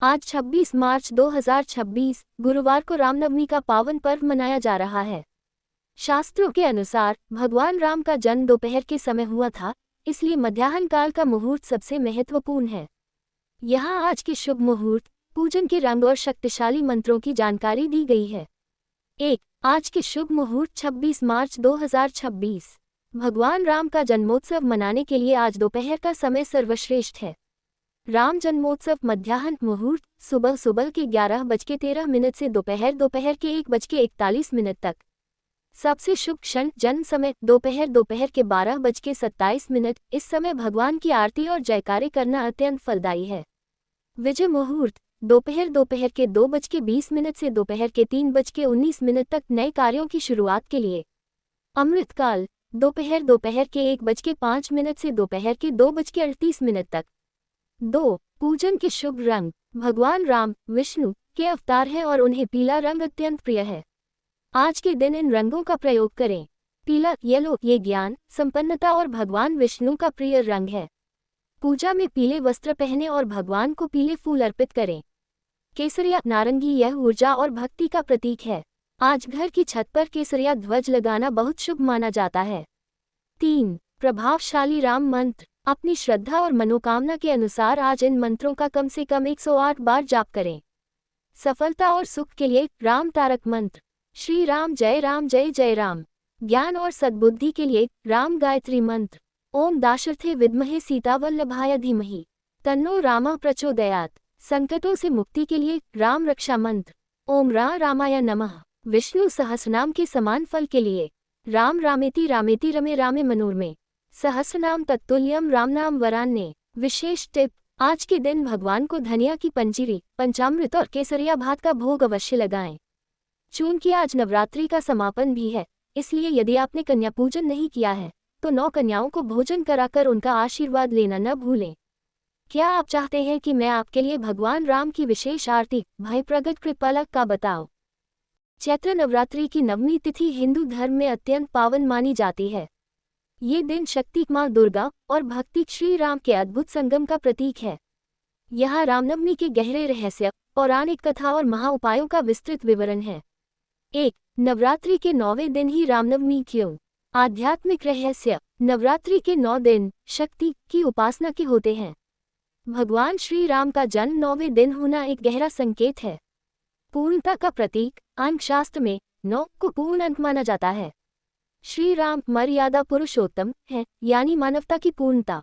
आज 26 मार्च 2026 गुरुवार को रामनवमी का पावन पर्व मनाया जा रहा है। शास्त्रों के अनुसार भगवान राम का जन्म दोपहर के समय हुआ था, इसलिए मध्याह्न काल का मुहूर्त सबसे महत्वपूर्ण है। यहाँ आज के शुभ मुहूर्त, पूजन के रंग और शक्तिशाली मंत्रों की जानकारी दी गई है। 1. आज के शुभ मुहूर्त 26 मार्च 2026। भगवान राम का जन्मोत्सव मनाने के लिए आज दोपहर का समय सर्वश्रेष्ठ है। राम जन्मोत्सव मध्याह्न मुहूर्त सुबह के 11:13 से दोपहर के 1:41 तक। सबसे शुभ क्षण जन्म समय दोपहर के 12:27। इस समय भगवान की आरती और जयकारे करना अत्यंत फलदायी है। विजय मुहूर्त दोपहर के 2:20 से दोपहर के 3:19 तक नए कार्यों की शुरुआत के लिए। अमृतकाल दोपहर के 1:05 से दोपहर के 2:38 तक। 2. पूजन के शुभ रंग भगवान राम विष्णु के अवतार हैं और उन्हें पीला रंग अत्यंत प्रिय है। आज के दिन इन रंगों का प्रयोग करें। पीला येलो ये ज्ञान, संपन्नता और भगवान विष्णु का प्रिय रंग है। पूजा में पीले वस्त्र पहने और भगवान को पीले फूल अर्पित करें। केसरिया नारंगी यह ऊर्जा और भक्ति का प्रतीक है। आज घर की छत पर केसरिया ध्वज लगाना बहुत शुभ माना जाता है। 3. प्रभावशाली राम मंत्र अपनी श्रद्धा और मनोकामना के अनुसार आज इन मंत्रों का कम से कम 108 बार जाप करें। सफलता और सुख के लिए राम तारक मंत्र श्री राम जय जय राम। ज्ञान और सद्बुद्धि के लिए राम गायत्री मंत्र ओम दाशरथे विद्महे सीतावल्लभाय धीमहि तन्नो रामः प्रचोदयात्। संकटों से मुक्ति के लिए राम रक्षा मंत्र ओम रामाय नमः। विष्णु सहस्रनाम के समान फल के लिए राम रामेति रामेति रमे रामे मनोरमे सहस्रनाम तत्तुल्यम रामनाम वरान्ने। विशेष टिप आज के दिन भगवान को धनिया की पंजीरी, पंचामृत और केसरिया भात का भोग अवश्य लगाएं। चूंकि आज नवरात्रि का समापन भी है, इसलिए यदि आपने कन्या पूजन नहीं किया है तो 9 कन्याओं को भोजन कराकर उनका आशीर्वाद लेना न भूलें। क्या आप चाहते हैं कि मैं आपके लिए भगवान राम की विशेष आरती भाई प्रगट कृपालक का बताऊं? चैत्र नवरात्रि की नवमी तिथि हिंदू धर्म में अत्यंत पावन मानी जाती है। ये दिन शक्ति माँ दुर्गा और भक्ति श्री राम के अद्भुत संगम का प्रतीक है। यहाँ रामनवमी के गहरे रहस्य, पौराणिक कथा और महाउपायों का विस्तृत विवरण है। 1. नवरात्रि के 9वें दिन ही रामनवमी क्यों? आध्यात्मिक रहस्य नवरात्रि के 9 दिन शक्ति की उपासना के होते हैं। भगवान श्री राम का जन्म 9वें दिन होना एक गहरा संकेत है। पूर्णता का प्रतीक अंक शास्त्र में 9 को पूर्ण अंक माना जाता है। श्री राम मर्यादा पुरुषोत्तम है, यानी मानवता की पूर्णता,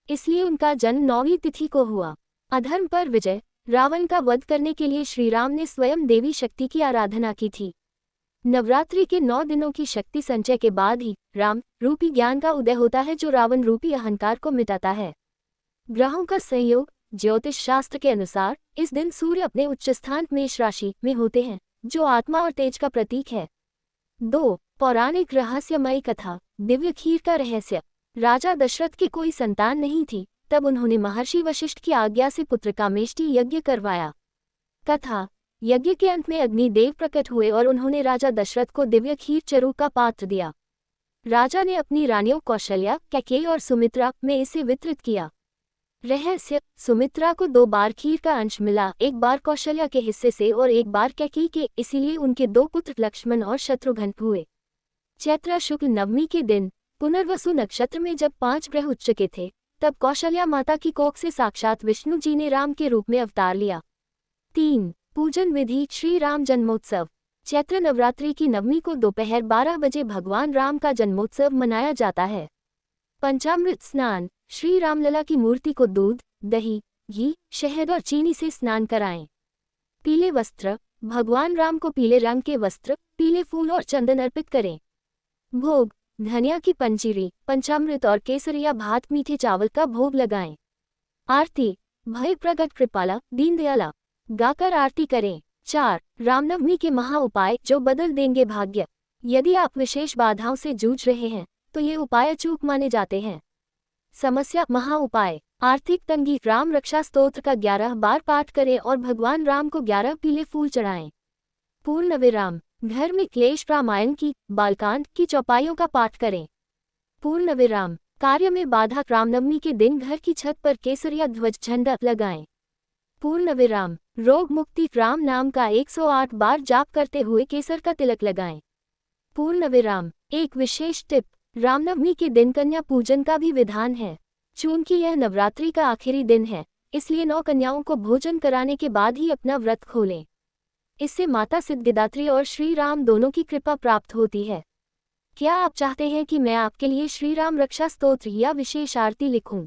इसलिए उनका जन्म 9वीं तिथि को हुआ। अधर्म पर विजय रावण का वध करने के लिए श्री राम ने स्वयं देवी शक्ति की आराधना की थी। नवरात्रि के 9 दिनों की शक्ति संचय के बाद ही राम रूपी ज्ञान का उदय होता है, जो रावण रूपी अहंकार को मिटाता है। ग्रहों का संयोग ज्योतिष शास्त्र के अनुसार इस दिन सूर्य अपने उच्च स्थान मेष राशि में होते हैं, जो आत्मा और तेज का प्रतीक है। 2. पौराणिक रहस्यमयी कथा दिव्य खीर का रहस्य राजा दशरथ की कोई संतान नहीं थी, तब उन्होंने महर्षि वशिष्ठ की आज्ञा से पुत्र कामेष्टि यज्ञ करवाया। कथा यज्ञ के अंत में अग्निदेव प्रकट हुए और उन्होंने राजा दशरथ को दिव्य खीर चरु का पात्र दिया। राजा ने अपनी रानियों कौशल्या, कैकेयी और सुमित्रा में इसे वितरित किया। रहस्य सुमित्रा को 2 बार खीर का अंश मिला, एक बार कौशल्या के हिस्से से और एक बार कैकेयी के, इसीलिए उनके 2 पुत्र लक्ष्मण और शत्रुघ्न हुए। चैत्र शुक्ल नवमी के दिन पुनर्वसु नक्षत्र में जब 5 ग्रह उच्च के थे, तब कौशल्या माता की कोख से साक्षात विष्णु जी ने राम के रूप में अवतार लिया। 3. पूजन विधि श्री राम जन्मोत्सव चैत्र नवरात्रि की नवमी को दोपहर 12 बजे भगवान राम का जन्मोत्सव मनाया जाता है। पंचामृत स्नान श्री रामलला की मूर्ति को दूध, दही, घी, शहद और चीनी से स्नान कराएं। पीले वस्त्र भगवान राम को पीले रंग के वस्त्र, पीले फूल और चंदन अर्पित करें। भोग धनिया की पंजीरी, पंचामृत और केसरिया भात मीठे चावल का भोग लगाएं। आरती भय प्रगट कृपाला दीनदयाला गाकर आरती करें। 4. रामनवमी के महा उपाय जो बदल देंगे भाग्य यदि आप विशेष बाधाओं से जूझ रहे हैं तो ये उपाय अचूक माने जाते हैं। समस्या महा उपाय आर्थिक तंगी राम रक्षा स्तोत्र का 11 बार पाठ करें और भगवान राम को 11 पीले फूल चढ़ाएं। पूर्ण विराम घर में क्लेश रामायण की बालकांड की चौपाइयों का पाठ करें। पूर्ण विराम कार्य में बाधा रामनवमी के दिन घर की छत पर केसरिया ध्वज झंडा लगाएं। पूर्ण विराम। रोग मुक्ति राम नाम का 108 बार जाप करते हुए केसर का तिलक लगाएं। पूर्ण विराम। एक विशेष टिप, रामनवमी के दिन कन्या पूजन का भी विधान है। चूंकि यह नवरात्रि का आखिरी दिन है, इसलिए 9 कन्याओं को भोजन कराने के बाद ही अपना व्रत खोलें। इससे माता सिद्धिदात्री और श्री राम दोनों की कृपा प्राप्त होती है। क्या आप चाहते हैं कि मैं आपके लिए श्री राम रक्षा स्तोत्र या विशेष आरती लिखूं?